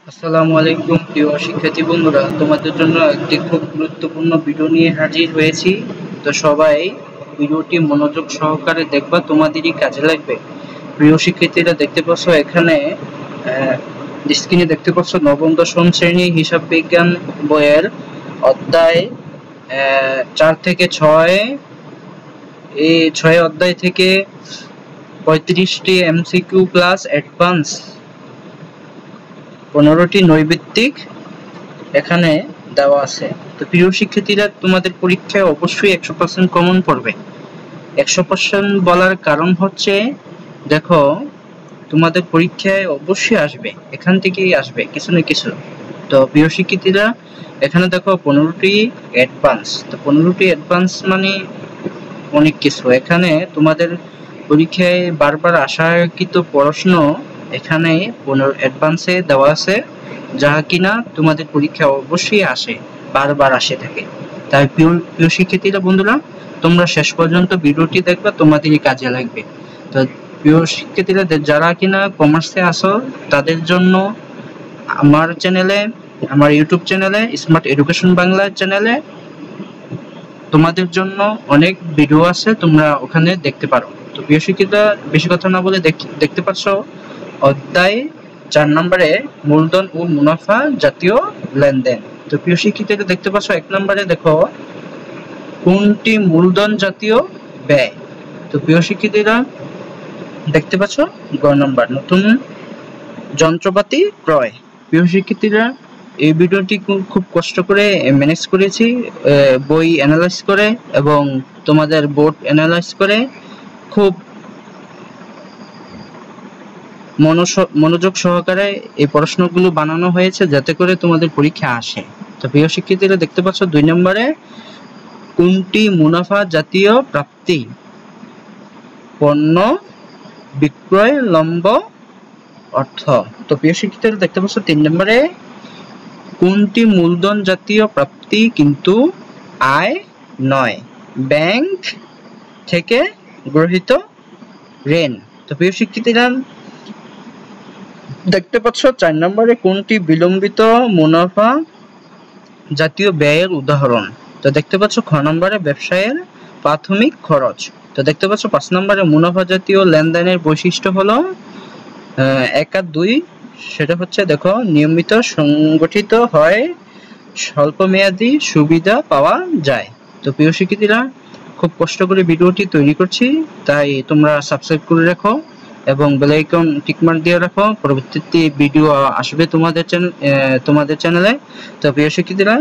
আসসালামু আলাইকুম প্রিয় শিক্ষার্থী বন্ধুরা, তোমাদের জন্য একটি খুব গুরুত্বপূর্ণ ভিডিও নিয়ে হাজির হয়েছি। তো সবাই ভিডিওটি মনোযোগ সহকারে দেখবা, তোমাদেরই কাজে লাগবে। প্রিয় শিক্ষার্থীরা, দেখতে পাচ্ছ এখানে স্ক্রিনে দেখতে পাচ্ছ নবম দশম শ্রেণী হিসাব বিজ্ঞান বইয়ের অধ্যায় 4 থেকে 6, এই 6 অধ্যায় থেকে 35টি এমসিকিউ প্লাস অ্যাডভান্স 15টি নৈর্ব্যক্তিক এখানে দেওয়া আছে। তো প্রিয় শিক্ষার্থীরা, তোমাদের পরীক্ষায় অবশ্যই 100% কমন পড়বে। 100% বলার কারণ হচ্ছে, দেখো তোমাদের পরীক্ষায় অবশ্যই আসবে, এখান থেকেই আসবে কিছু না কিছু। তো প্রিয় শিক্ষার্থীরা, এখানে দেখো 15টি অ্যাডভান্স। তো 15টি অ্যাডভান্স মানে অনেক কিছু। এখানে তোমাদের পরীক্ষায় বারবার আশাকৃত প্রশ্ন এখানে অ্যাডভান্সে দেওয়া আছে, যা কিনা তোমাদের পরীক্ষা অবশ্যই আসে, বারবার আসে থাকে। তাই প্রিয় শিক্ষার্থীরা বন্ধুরা, তোমরা শেষ পর্যন্ত ভিডিওটি দেখবা, তোমাদেরই কাজে লাগবে। তো প্রিয় শিক্ষার্থীরা, যারা কিনা কমার্সে আসো তাদের জন্য আমার চ্যানেলে, আমার ইউটিউব চ্যানেলে, স্মার্ট এডুকেশন বাংলা চ্যানেলে তোমাদের জন্য অনেক ভিডিও আছে, তোমরা ওখানে দেখতে পারো। তো প্রিয় শিক্ষার্থীরা, বেশি কথা না বলে দেখতে পাচ্ছ অধ্যায় 4 নম্বরে মূলধন ও মুনাফা জাতীয় লেনদেন। তো প্রিয় শিক্ষার্থীরা, দেখতে পাচ্ছ 1 নম্বরে দেখো কোনটি মূলধন জাতীয় ব্যয়। তো প্রিয় শিক্ষার্থীরা, দেখতে পাচ্ছ গ নম্বর নতুন যন্ত্রপাতি ক্রয়। প্রিয় শিক্ষার্থীরা, এই ভিডিওটি খুব কষ্ট করে ম্যানেজ করেছি, বই অ্যানালাইজ করে এবং তোমাদের বোর্ড অ্যানালাইজ করে খুব মনোযোগ সহকারে এই প্রশ্নগুলো বানানো হয়েছে, যাতে করে তোমাদের পরীক্ষা আসে। তো প্রিয় শিক্ষার্থীরা, দেখতে পাচ্ছ 2 নম্বরে কোনটি মুনাফা জাতীয় প্রাপ্তি। পণ্য বিক্রয় লম্ব অর্থ। তো প্রিয় শিক্ষার্থীরা, দেখতে পাচ্ছ 3 নম্বরে কোনটি মূলধন জাতীয় প্রাপ্তি কিন্তু আয় নয়। ব্যাংক থেকে গৃহীত ঋণ। তো প্রিয় শিক্ষার্থীরা, দেখতে পাচ্ছ 4 নম্বরে কোনটি বিলম্বিত মুনাফা জাতীয় ব্যয়ের উদাহরণ। তো দেখতে পাচ্ছ খ নম্বরে ব্যবসায়ের প্রাথমিক খরচ। তো দেখতে পাচ্ছ 5 নম্বরে মুনাফা জাতীয় লেনদেনের বৈশিষ্ট্য হলো 1 আর 2, সেটা হচ্ছে দেখো নিয়মিত সংগঠিত হয়, স্বল্প মেয়াদী সুবিধা পাওয়া যায়। তো প্রিয় শিক্ষার্থীরা, খুব কষ্ট করে ভিডিওটি তৈরি করছি, তাই তোমরা সাবস্ক্রাইব করে রাখো এবং বেল আইকন টিকমার্ক দিয়ে রাখো, পরবর্তীতে ভিডিও আসবে তোমাদের চ্যানেলে। তো প্রিয় শিক্ষার্থীরা,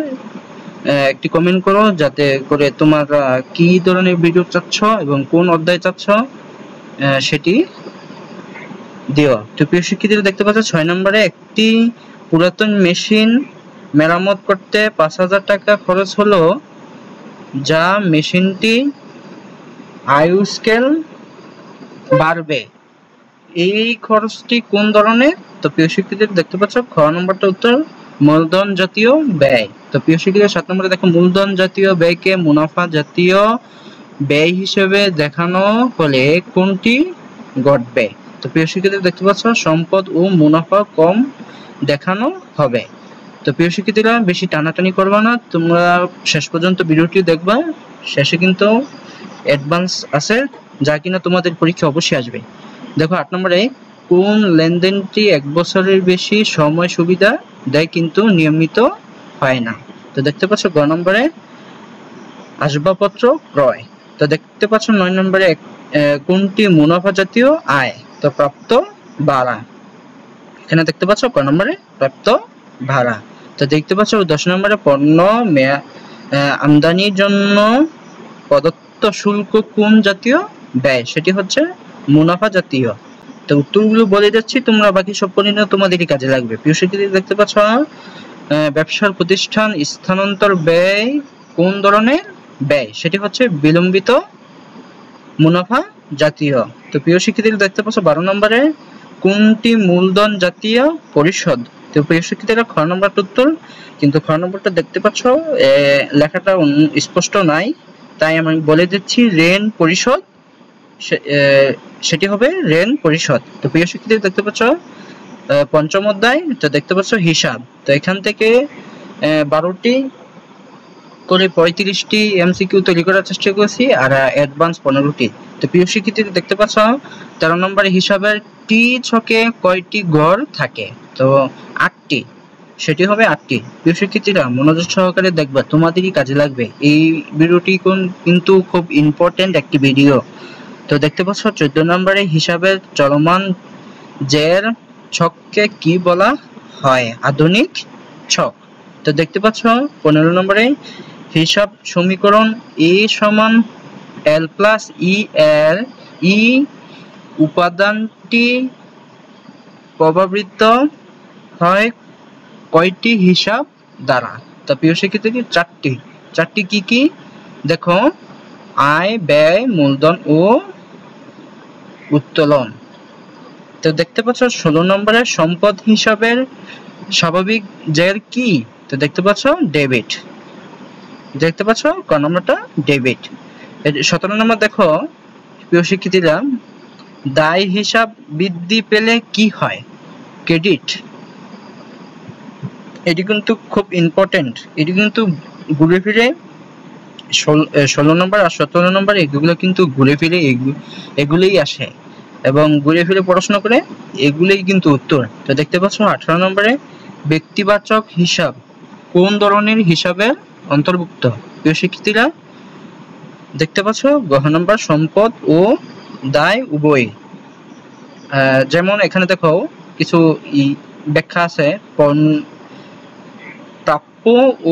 একটি কমেন্ট করো, যাতে করে তোমরা কি ধরনের ভিডিও চাচ্ছ এবং কোন অধ্যায় চাচ্ছ সেটি দিও। তো প্রিয় শিক্ষার্থীরা, দেখতে পাচ্ছ 6 নম্বরে একটি পুরাতন মেশিন মেরামত করতে 5,000 টাকা খরচ হলো, যা মেশিনটি আয়ুষ্কাল বাড়বে। এই খরচটি কোন ধরনের। তো প্রিয় শিক্ষার্থীরা, দেখতে পাচ্ছ খ নম্বরটা উত্তর মূলধন জাতীয় ব্যয়। তো প্রিয় শিক্ষার্থীরা, 7 নম্বরে দেখো মূলধন জাতীয় ব্যয়কে মুনাফা জাতীয় ব্যয় হিসেবে দেখানো হলে কোনটি ঘটবে। তো প্রিয় শিক্ষার্থীরা, দেখতে পাচ্ছ সম্পদ ও মুনাফা কম দেখানো হবে। তো প্রিয় শিক্ষার্থীরা, বেশি টানাটানি করবা না, তোমরা শেষ পর্যন্ত ভিডিওটি দেখবা। শেষে কিন্তু অ্যাডভান্স আছে, যা কিনা তোমাদের পরীক্ষা অবশ্যই আসবে। দেখো 8 নম্বরে কোন লেনদেনটি 1 বছরের বেশি সময় সুবিধা দেয় কিন্তু নিয়মিত হয় না। তো দেখতে পাচ্ছ গ নম্বরে আসবাবপত্র ক্রয়। তো দেখতে পাচ্ছ 9 নম্বরে কোনটি মুনাফা জাতীয় আয়। তো প্রাপ্ত ভাড়া। এখানে দেখতে পাচ্ছ ক নম্বরে প্রাপ্ত ভাড়া। তো দেখতে পাচ্ছ 10 নম্বরে পণ্য আমদানির জন্য প্রদত্ত শুল্ক কোন জাতীয় ব্যয়, সেটি হচ্ছে মুনাফা জাতীয়। তো উত্তরগুলো বলে যাচ্ছি, তোমরা বাকি সব পড়ে নাও, তোমাদেরই কাজে লাগবে। প্রিয় শিক্ষার্থী, দেখতে পাচ্ছ ব্যবসার প্রতিষ্ঠান স্থানান্তর ব্যয় কোন ধরনের ব্যয়, সেটি হচ্ছে বিলম্বিত মুনাফা জাতীয়। তো প্রিয় শিক্ষার্থী, দেখতে পাচ্ছ 12 নম্বরে কোনটি মূলধন জাতীয় পরিশোধ। তো প্রিয় শিক্ষার্থীরা, খ নম্বরটা উত্তর, কিন্তু খ নম্বরটা দেখতে পাচ্ছ লেখাটা স্পষ্ট নাই, তাই আমি বলে দিচ্ছি ঋণ পরিশোধ, সেটি হবে ঋণ পরিশোধ। তো প্রিয় শিক্ষার্থী, দেখতে পাচ্ছ পঞ্চম অধ্যায়। তো দেখতে পাচ্ছ হিসাব। তো এখান থেকে 12টি করে 35টি এমসিকিউ তৈরি করার চেষ্টা করেছি, আর অ্যাডভান্স 15টি। তো প্রিয় শিক্ষার্থীরা দেখতে পাচ্ছ 13 নম্বরে হিসাবের টি ছকে কয়টি ঘর থাকে? তো 8টি, সেটি হবে 8টি। প্রিয় শিক্ষার্থীরা মনোযোগ সহকারে দেখবা, তোমাদেরই কাজে লাগবে। এই ভিডিওটি কিন্তু খুব ইম্পর্টেন্ট একটি ভিডিও। তো দেখতে পাচ্ছ 14 নম্বরে হিসাবের চলমান জের ছককে কি বলা হয়? আধুনিক ছক। তো দেখতে পাচ্ছ 15 নম্বরে হিসাব সমীকরণ a সমান l প্লাস e এর ই উপাদানটি প্রভাবিত হয় কয়টি হিসাব দ্বারা? তো প্রিয় শিক্ষার্থী, 4টি কি কি? দেখো, আয়, ব্যয়, মূলধন ও উত্তোলন। তো দেখতে পাচ্ছ 16 নম্বরে সম্পদ হিসাবের স্বাভাবিক জের কি? তো দেখতে পাচ্ছ ডেবিট। দেখতে পাচ্ছ ক নম্বরটা ডেবিট। 17 নম্বর দেখো প্রিয় শিক্ষার্থীরা, দায় হিসাব বৃদ্ধি পেলে কি হয়? ক্রেডিট। এটি কিন্তু খুব ইম্পর্টেন্ট। এটি কিন্তু ঘুরে ফিরে 16 নম্বর আর 17 নম্বর এগুলো কিন্তু ঘুরে ফিরে এগুলোই আসে, এবং ঘুরে ফিরে পড়াশোনা করে এগুলোই কিন্তু উত্তর। তো দেখতে পাচ্ছ 18 নম্বরে ব্যক্তিবাচক হিসাব কোন ধরনের হিসাবের অন্তর্ভুক্ত? প্রিয় শিক্ষার্থীরা দেখতে পাচ্ছ গ নম্বর সম্পদ ও দায় উভয়। যেমন এখানে দেখো কিছু ব্যাখ্যা আছে, প্রাপ্য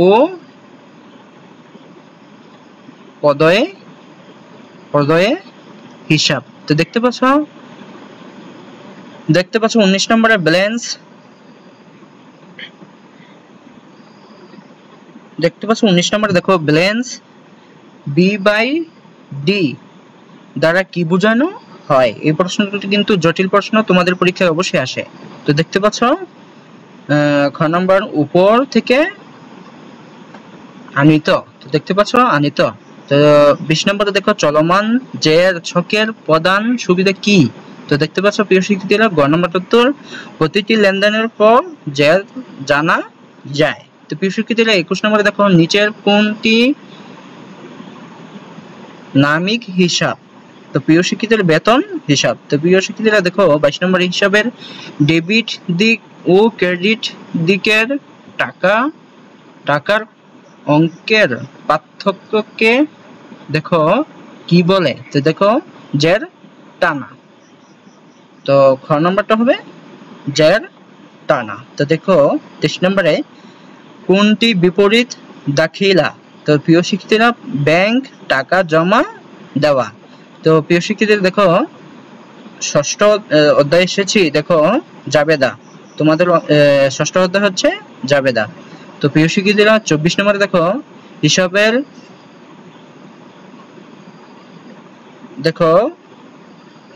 ও পদয়ে হিসাব। তো দেখতে পাচ্ছ 19 নম্বরে ব্যালেন্স। দেখতে পাচ্ছ 19 নম্বরে দেখো ব্যালেন্স বি বাই ডি দ্বারা কি বোঝানো হয়? এই প্রশ্নটি কিন্তু জটিল প্রশ্ন, তোমাদের পরীক্ষায় অবশ্যই আসে। তো দেখতে পাচ্ছ খ নম্বর উপর থেকে আনিত। তো দেখতে পাচ্ছ আনিত। তো 20 নম্বরে দেখো চলমান জের ছকের প্রধান সুবিধা কি? তো দেখতে পাচ্ছ প্রিয় শিক্ষার্থীরা গ নম্বর উত্তর, প্রতিটি লেনদেনের পর জের জানা যায়। তো প্রিয় শিক্ষার্থীরা 21 নম্বরে দেখো নিচের কোনটি নামিক হিসাব? তো প্রিয় শিক্ষার্থীরা বেতন হিসাব। তো প্রিয় শিক্ষার্থীরা দেখো 22 নম্বর হিসাবের ডেবিট দিক ও ক্রেডিট দিকের টাকার অঙ্কের পার্থক্যকে দেখো কি বলে? তো দেখো জের টানা। তো খ নম্বরটা হবে জের টানা। তো দেখো 23 নম্বরে কোনটি বিপরীত দাখিলা? তো প্রিয় শিক্ষার্থীরা ব্যাংক টাকা জমা দেওয়া। তো প্রিয় শিক্ষার্থীরা দেখো ষষ্ঠ অধ্যায় এসেছি, দেখো জাবেদা। তোমাদের ষষ্ঠ অধ্যায় হচ্ছে জাবেদা। তো প্রিয় শিক্ষার্থীরা 24 নম্বরে দেখো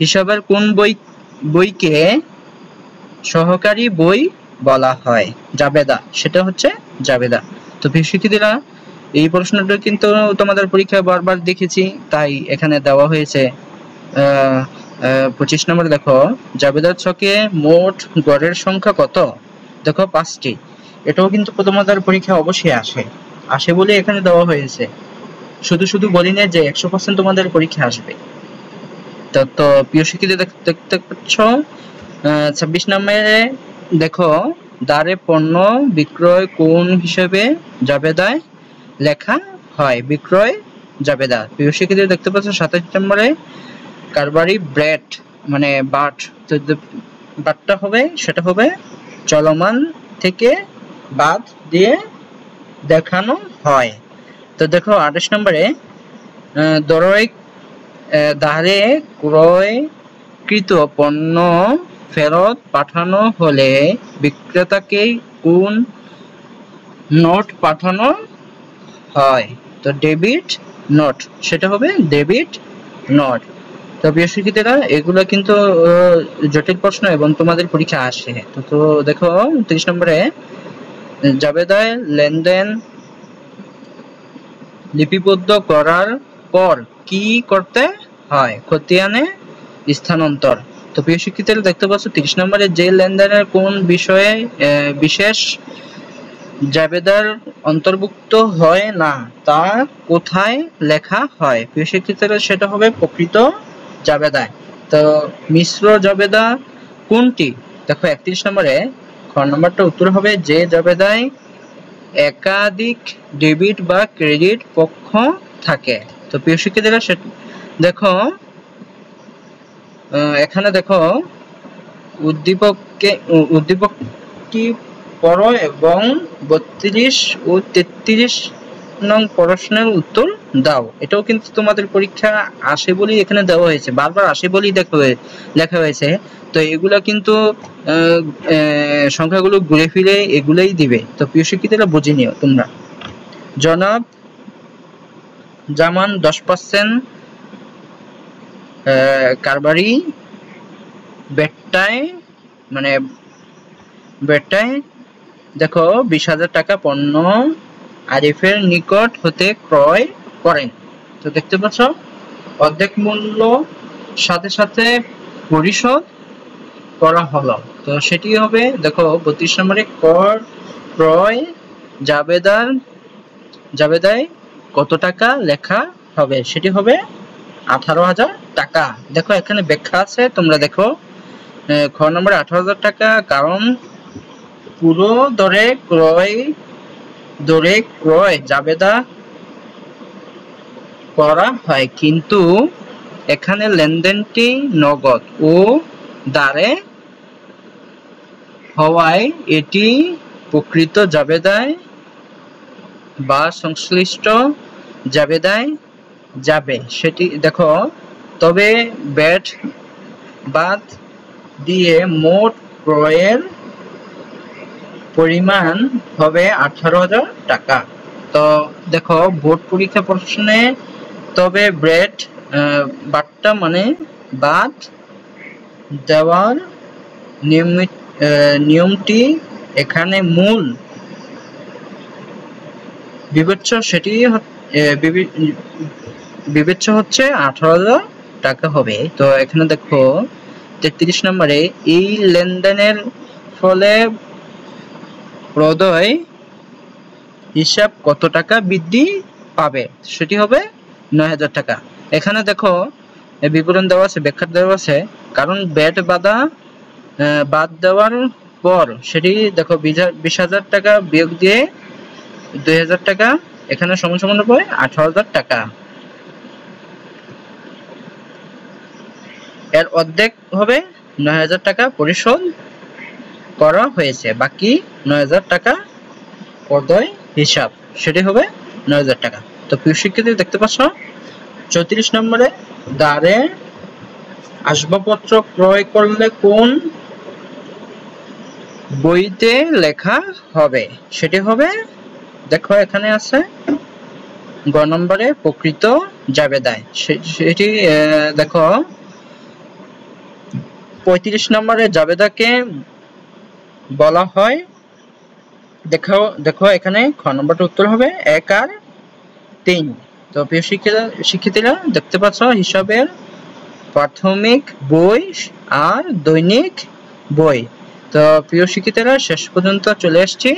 হিসাবের কোন বইকে সহকারী বই বলা হয়? জাবেদা, সেটা হচ্ছে জাবেদা। তো প্রিয় শিক্ষার্থীরা এই প্রশ্নটা কিন্তু তোমাদের পরীক্ষায় বারবার দেখেছি, তাই এখানে দেওয়া হয়েছে। 25 নম্বরে দেখো জাবেদার ছকে মোট গড়ের সংখ্যা কত? দেখো 5টি। এটাও কিন্তু তোমাদের পরীক্ষায় অবশ্যই আসে বলে এখানে দেওয়া হয়েছে। শুধু বলি না যে 100% তোমাদের পরীক্ষা আসবে। তো প্রিয় শিক্ষার্থী দেখতে পাচ্ছ 26 নম্বরে দেখো দ্বারে পণ্য বিক্রয় কোন হিসেবে জাবেদায় লেখা হয়? বিক্রয় জাবেদা। প্রিয় শিক্ষার্থী দেখতে পাচ্ছ 27 নম্বরে কারবারি ব্রেড মানে বাট। তো বাটটা হবে, সেটা হবে চলমান থেকে বাদ দিয়ে দেখানো হয়। তো দেখো 28 নম্বরে ধারে ক্রয়কৃত পণ্য ফেরত পাঠানো হলে বিক্রেতাকে কোন নোট পাঠানো হয়? তো ডেবিট নোট, সেটা হবে ডেবিট নোট। তো প্রিয় শিক্ষার্থীরা এগুলো কিন্তু জটিল প্রশ্ন এবং তোমাদের পরীক্ষা আসে। তো দেখো 30 নম্বরে জাবেদায় লেনদেন লিপিবদ্ধ করার পর কি করতে হয়? খতিয়ানে স্থানান্তর। তো প্রিয় শিক্ষার্থীরা দেখতে পাচ্ছ 30 নম্বরে যে লেনদেনের কোন বিষয়ে বিশেষ জাবেদার অন্তর্ভুক্ত হয় না তা কোথায় লেখা হয়? প্রিয় শিক্ষার্থীরা সেটা হবে প্রকৃত জাবেদায়। তো মিশ্র জাবেদা কোনটি? দেখো 31 নম্বরে খ নম্বরটা উত্তর হবে যে জাবেদায় একাধিক ডেবিট বা ক্রেডিট পক্ষ থাকে। তো প্রিয় শিক্ষার্থীরা দেখো এখানে দেখো উদ্দীপকটি পড়ো এবং 32 ও 33 নং প্রশ্নের উত্তর দাও। এটাও কিন্তু তোমাদের পরীক্ষা আসে বলেই এখানে দেওয়া হয়েছে, বারবার আসে বলেই লেখা হয়েছে। তো এগুলা কিন্তু সংখ্যাগুলো ঘুরে ফিরে এগুলাই দিবে। তো প্রিয় শিক্ষার্থীরা বুঝে নিও তোমরা। জনাব জামান 10% কারবারি বেটায় দেখো 20,000 টাকা পণ্য আরিফের নিকট হতে ক্রয় করেন। তো দেখতে পাচ্ছ অর্ধেক মূল্য সাথে সাথে পরিশোধ করা হলো। তো সেটি হবে দেখো 32 নম্বরে ক্রয় জাবেদায় কত টাকা লেখা হবে? সেটি হবে 18,000 টাকা। দেখো এখানে ব্যাখ্যা আছে, তোমরা দেখো খ নম্বরে 18,000 টাকা, কারণ পুরো দরে ক্রয় জাবেদা করা হয়, কিন্তু এখানে লেনদেনটি নগদ ও দারে হওয়ায় এটি প্রকৃত জাবেদায় বা সংশ্লিষ্ট জাবেদায় যাবে। সেটি দেখো তবে ব্যাট বাদ দিয়ে মোট ক্রয়ের পরিমাণ হবে 18,000 টাকা। তো দেখো বোর্ড পরীক্ষা প্রশ্নে তবে ব্যাট বাট্টা মানে বাদ দেওয়ার নিয়মটি এখানে মূল বিবেচ্য হচ্ছে 18,000 টাকা হবে। তো এখানে দেখো 33 নম্বরে এই লেনদেনের ফলে প্রদয় হিসাব কত টাকা বৃদ্ধি পাবে? সেটি হবে 9,000 টাকা। এখানে দেখো বিবরণ দেওয়া আছে, ব্যাখ্যা দেওয়া আছে, কারণ ব্যাট বাদ দেওয়ার পর সেটি দেখো 20,000 টাকা বিয়োগ দিয়ে 2,000 টাকা, এখানে সমান হবে 18,000 টাকা। এর অর্ধেক হবে 9,000 টাকা পরিশোধ করা হয়েছে, বাকি 9,000 টাকা প্রদয় হিসাব, সেটি হবে 9,000 টাকা। তো প্রিয় শিক্ষার্থী দেখতে পাচ্ছ 34 নম্বরে দ্বারে আসবাবপত্র ক্রয় করলে কোন বইতে লেখা হবে? সেটি হবে দেখো এখানে আছে গ নম্বরে প্রকৃত জাবেদায়। সেটি দেখো 35 নম্বরে জাবেদাকে বলা হয়, দেখো এখানে খ নম্বরটা উত্তর হবে 1 আর 3। তো প্রিয় শিক্ষার্থীরা দেখতে পাচ্ছ হিসাবের প্রাথমিক বই আর দৈনিক বই। তো প্রিয় শিক্ষার্থীরা শেষ পর্যন্ত চলে আসছি।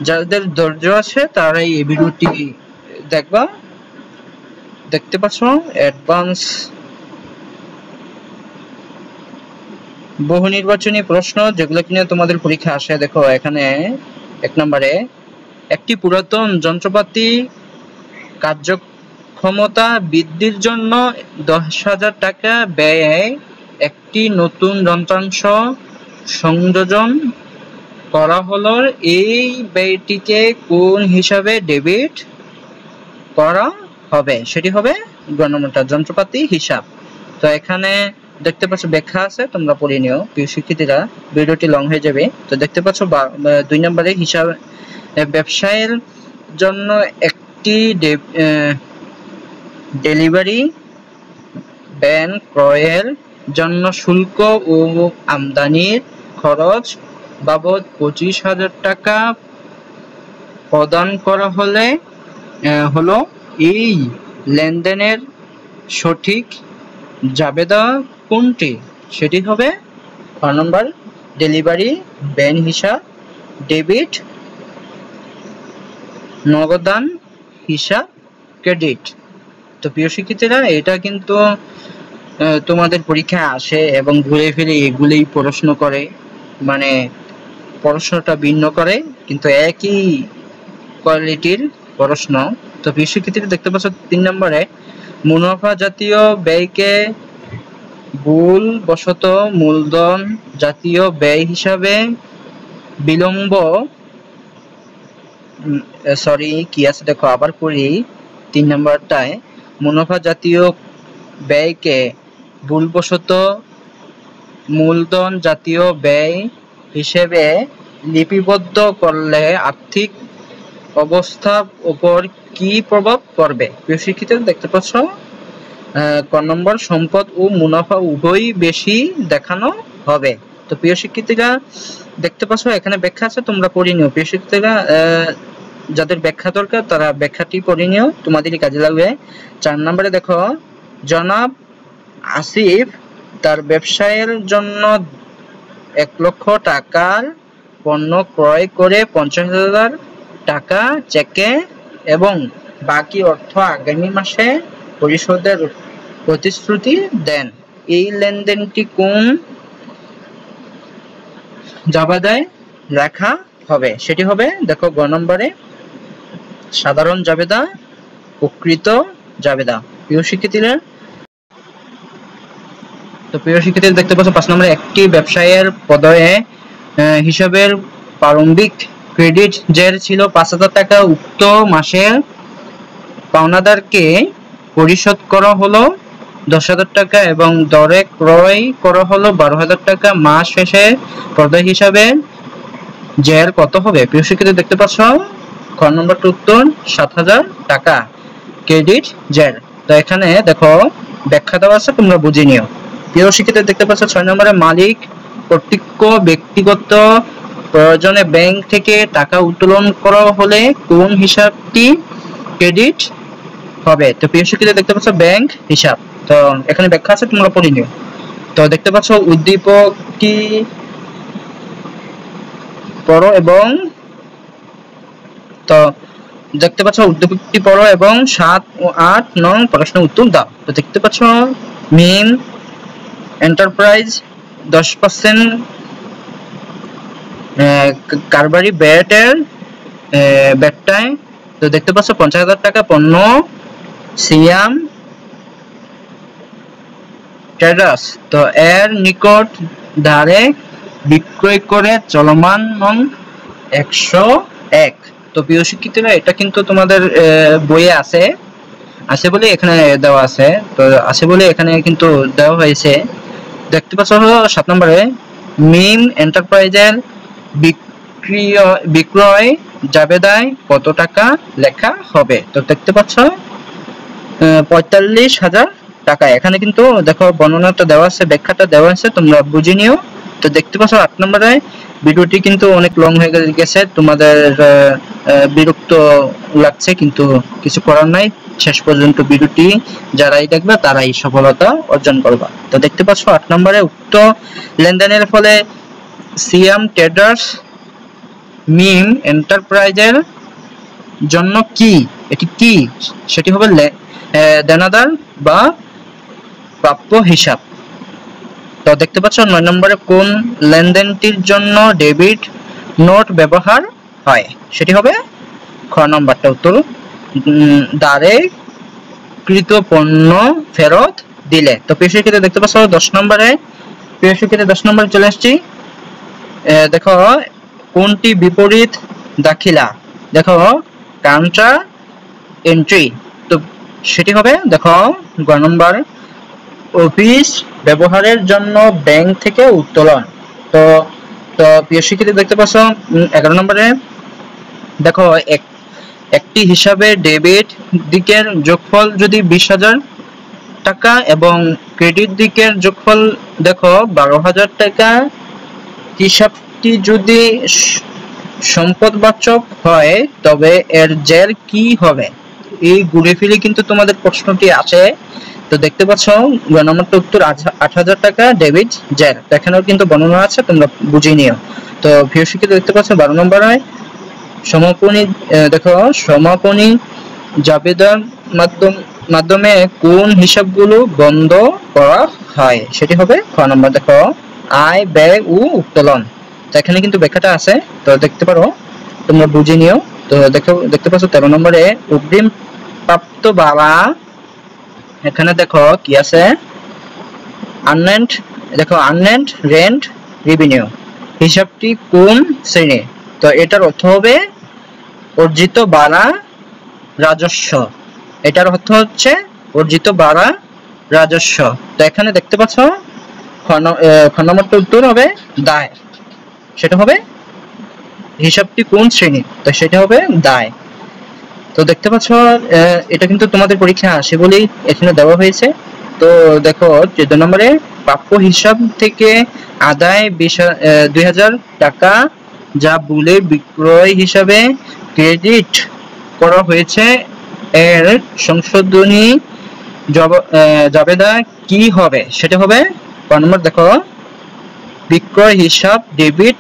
যাদের ধৈর্য আছে তারা এই ভিডিওটি দেখবা। দেখতে পাচ্ছ অ্যাডভান্স বহু নির্বাচনী প্রশ্ন যেগুলো কিনে তোমাদের পরীক্ষা আসে। দেখো এখানে 1 নম্বরে একটি পুরাতন যন্ত্রপাতি কার্যক্ষমতা বৃদ্ধির জন্য 10,000 টাকা ব্যয়ে একটি নতুন যন্ত্রাংশ সংযোজন করা হলো, এই ব্যয়টিকে কোন হিসাবে ডেবিট করা হবে? সেটি হবে গ নম্বরটা যন্ত্রপাতি হিসাব। তো এখানে দেখতে পাচ্ছ ব্যাখ্যা আছে, তোমরা পড়ে নিও প্রিয় শিক্ষার্থীরা, ভিডিওটি লং হয়ে যাবে। তো দেখতে পাচ্ছ 2 নম্বরে হিসাব ব্যবসায়ের জন্য একটি ডেলিভারি ভ্যান ক্রয়ের জন্য শুল্ক ও আমদানির খরচ বাবদ 25,000 টাকা প্রদান করা হলো এই লেনদেনের সঠিক জাবেদা কোনটি? সেটি হবে খ নম্বর ডেলিভারি ব্যান হিসাব, ডেবিট নগদান হিসাব, ক্রেডিট। তো প্রিয় শিক্ষার্থীরা, এটা কিন্তু তোমাদের পরীক্ষায় আসে এবং ঘুরে ফিরে এগুলোই প্রশ্ন করে, মানে প্রশ্নটা ভিন্ন করে কিন্তু একই কোয়ালিটির প্রশ্ন। তো প্রিয় শিক্ষার্থীরা দেখতে পাচ্ছ 3 নম্বরে মুনাফা জাতীয় ব্যয়কে ভুল বশত মূলধন জাতীয় ব্যয় হিসাবে বিলম্ব কি আছে দেখো, আবার পড়ি 3 নম্বরটায় মুনাফা জাতীয় ব্যয়কে ভুলবশত মূলধন জাতীয় ব্যয় হিসেবে লিপিবদ্ধ করলে আর্থিক অবস্থার উপর কি প্রভাব পড়বে? প্রিয় শিক্ষার্থীরা দেখতে পাচ্ছ ক নম্বর সম্পদ ও মুনাফা উভয়ই বেশি দেখানো হবে। তো প্রিয় শিক্ষার্থীরা দেখতে পাচ্ছ এখানে ব্যাখ্যা আছে, তোমরা পড়ে নিও। প্রিয় শিক্ষার্থীরা যাদের ব্যাখ্যা দরকার তারা ব্যাখ্যাটি পড়ে নিও, তোমাদেরই কাজে লাগবে। 4 নম্বরে দেখো জনাব আসিফ তার ব্যবসায়ের জন্য 1 লক্ষ টাকার পণ্য ক্রয় করে 50,000 টাকা চেকে এবং বাকি অর্থ আগামী মাসে পরিশোধের প্রতিশ্রুতি দেন। এই লেনদেনটি কোন জাবেদায় লেখা হবে? সেটি হবে দেখো গ নম্বরে সাধারণ জাবেদা, প্রকৃত জাবেদা। প্রিয় শিক্ষার্থীরা, তো প্রিয় শিক্ষার্থীরা দেখতে পাচ্ছ 5 নম্বরে একটি ব্যবসায়ের পদয়ে হিসাবের প্রারম্ভিক ক্রেডিট জের ছিল 5,000 টাকা, উক্ত মাসের পাওনাদারকে পরিশোধ করা হলো 10,000 টাকা এবং দরে ক্রয় করা হলো 12,000 টাকা। মাস শেষে পদয় হিসাবে জের কত হবে? প্রিয় শিক্ষার্থীরা দেখতে পাচ্ছ খ নম্বরটা উত্তর 7,000 টাকা ক্রেডিট জের। তো এখানে দেখো ব্যাখ্যা দেওয়া আছে, তোমরা বুঝে নিও। প্রিয় শিক্ষার্থীরা দেখতে পাচ্ছ 6 নম্বরে মালিক কর্তৃক ব্যক্তিগত প্রয়োজনে ব্যাংক থেকে টাকা উত্তোলন করা হলে কোন হিসাবটি ক্রেডিট হবে? তো প্রিয় শিক্ষার্থীরা দেখতে পাচ্ছ ব্যাংক হিসাব। তো এখানে ব্যাখ্যা আছে, তোমরা পড়ে নিও। তো দেখতে পাচ্ছ উদ্দীপকটি পড়ো এবং তো দেখতে পাচ্ছ উদ্দীপকটি পড়ো এবং 7 ও 8 নং প্রশ্নের উত্তর দাও। তো দেখতে পাচ্ছ মিম এন্টারপ্রাইজ 10% কারবারি ব্যাটটায় তো দেখতে পাচ্ছ 50,000 টাকা পণ্য সিয়াম ট্রেডার্স তো এর নিকট ধারে বিক্রয় করে চলমান নং 101। তো প্রিয় শিক্ষার্থীরা, এটা কিন্তু তোমাদের বইয়ে আছে বলে এখানে দেওয়া আছে, তো আছে বলে এখানে কিন্তু দেওয়া হয়েছে। দেখতে পাচ্ছ 7 নম্বরে মিম এন্টারপ্রাইজের বিক্রয় জাবেদায় কত টাকা লেখা হবে? তো দেখতে পাচ্ছ 45,000 টাকা। এখানে কিন্তু দেখো বর্ণনাটা দেওয়া আছে, ব্যাখ্যাটা দেওয়া আছে, তোমরা বুঝে নিও। তো দেখতে পাচ্ছ 8 নম্বরে ভিডিওটি কিন্তু অনেক লং হয়ে গেছে, তোমাদের বিরক্ত লাগছে, কিন্তু কিছু করার নাই। শেষ পর্যন্ত ভিডিওটি যারাই দেখবে তারাই সফলতা অর্জন করবে। তো দেখতে পাচ্ছ 8 নম্বরে উক্ত লেনদেনের ফলে সিয়াম ট্রেডার্স মিম এন্টারপ্রাইজের জন্য কি, এটি কি? সেটি হবে দেনাদার বা প্রাপ্য হিসাব। তো দেখতে পাচ্ছ 9 নম্বরে কোন লেনদেনটির জন্য ডেবিট নোট ব্যবহার হয়? সেটি হবে খ নম্বরটা উত্তর দ্বারে কৃত পণ্য ফেরত দিলে। তো প্রিয় শিক্ষার্থী দেখতে পাচ্ছ 10 নম্বরে চলে আসছি। দেখো কোনটি বিপরীত দাখিলা? দেখো কাউন্টার এন্ট্রি, তো সেটি হবে দেখো গ নম্বর অফিস ব্যবহারের জন্য ব্যাংক থেকে উত্তোলন। তো প্রিয় শিক্ষার্থী দেখতে পাচ্ছ 11 নম্বরে দেখো একটি হিসাবে ডেবিট দিকের যোগফল যদি 20,000 টাকা এবং ক্রেডিট দিকের যোগফল দেখো 12,000 টাকা, হিসাবটি যদি সম্পদবাচক হয় তবে এর জের কি হবে? এই ঘুরে ফিরে কিন্তু তোমাদের প্রশ্নটি আসে তো দেখতে পাচ্ছ গ নম্বরটা উত্তর ৮০০০ টাকা ডেবিট জের। এখানেও কিন্তু বর্ণনা আছে, তোমরা বুঝে নিও। তো প্রিয় শিক্ষিত দেখতে পাচ্ছ ১২ নম্বরে সমাপনী, দেখো সমাপনী জাবেদার মাধ্যমে কোন হিসাবগুলো বন্ধ করা হয়, সেটি হবে খ নম্বর। দেখো আয় ব্যয় ও উত্তোলন। তো এখানে কিন্তু ব্যাখ্যাটা আছে, তো দেখতে পারো, তোমরা বুঝে নিও। তো দেখতে পাচ্ছ ১৩ নম্বরে অগ্রিম প্রাপ্ত বাড়া। এখানে দেখো কি আছে, আননেন্ট, দেখো আননেন্ট রেন্ট রেভিনিউ হিসাবটি কোন শ্রেণী? তো এটার অর্থ হবে অর্জিত বাড়া রাজস্ব। এটার অর্থ হচ্ছে অর্জিত বাড়া রাজস্ব। তো এখানে দেখতে পাচ্ছ খ নম্বরটা উত্তর হবে দায়, সেটা হবে হিসাবটি কোন শ্রেণী, তো সেটা হবে দায়। তো দেখতে পাচ্ছ এটা কিন্তু তোমাদের পরীক্ষা আসে বলেই এখানে দেওয়া হয়েছে। তো দেখো ১৪ নম্বরে প্রাপ্য হিসাব থেকে আদায় ২০০০ টাকা যা ভুলে বিক্রয় হিসাবে ক্রেডিট করা হয়েছে এর সংশোধনী জাবেদা কি হবে, সেটা হবে ক নম্বর। দেখো বিক্রয় হিসাব ডেবিট,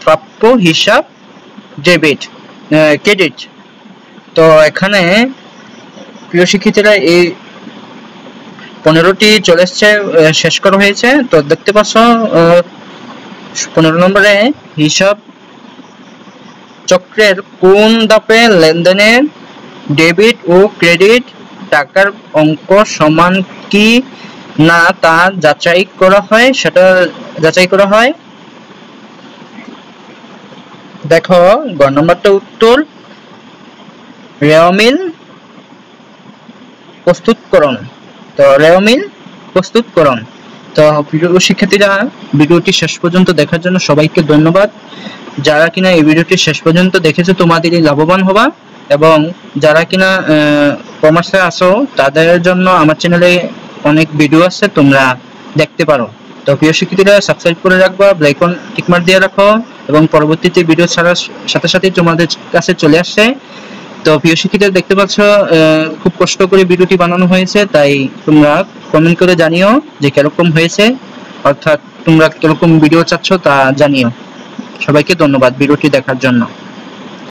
প্রাপ্য হিসাব ডেবিট, ক্রেডিট। তো এখানে প্রিয় শিক্ষার্থীরা এই 15টি চলে এসছে, শেষ করা হয়েছে। তো দেখতে পাচ্ছ 15 নম্বরে হিসাব চক্রের কোন ধাপে লেনদেনের ডেবিট ও ক্রেডিট টাকার অঙ্ক সমান কি না তা যাচাই করা হয়, সেটা যাচাই করা হয়। দেখো গ নম্বরটা উত্তর রেওমিল প্রস্তুতকরণ। তো রেওমিল প্রস্তুতকরণ। তো প্রিয় শিক্ষার্থীরা, ভিডিওটি শেষ পর্যন্ত দেখার জন্য সবাইকে ধন্যবাদ। যারা কিনা এই ভিডিওটি শেষ পর্যন্ত দেখেছো তোমাদেরই লাভবান হবা, এবং যারা কিনা কমার্সে আসো তাদের জন্য আমার চ্যানেলে অনেক ভিডিও আছে, তোমরা দেখতে পারো। তো প্রিয় শিক্ষার্থীরা, সাবস্ক্রাইব করে রাখবা, বেল আইকন টিক মার্ক দিয়ে রাখো, এবং পরবর্তীতে ভিডিও ছাড়ার সাথে সাথে তোমাদের কাছে চলে আসছে। তো প্রিয় শিক্ষার্থীরা দেখতে পাচ্ছ খুব কষ্ট করে ভিডিওটি বানানো হয়েছে, তাই তোমরা কমেন্ট করে জানিও যে কিরকম হয়েছে, অর্থাৎ তোমরা কিরকম ভিডিও চাচ্ছ তা জানিও। সবাইকে ধন্যবাদ ভিডিওটি দেখার জন্য।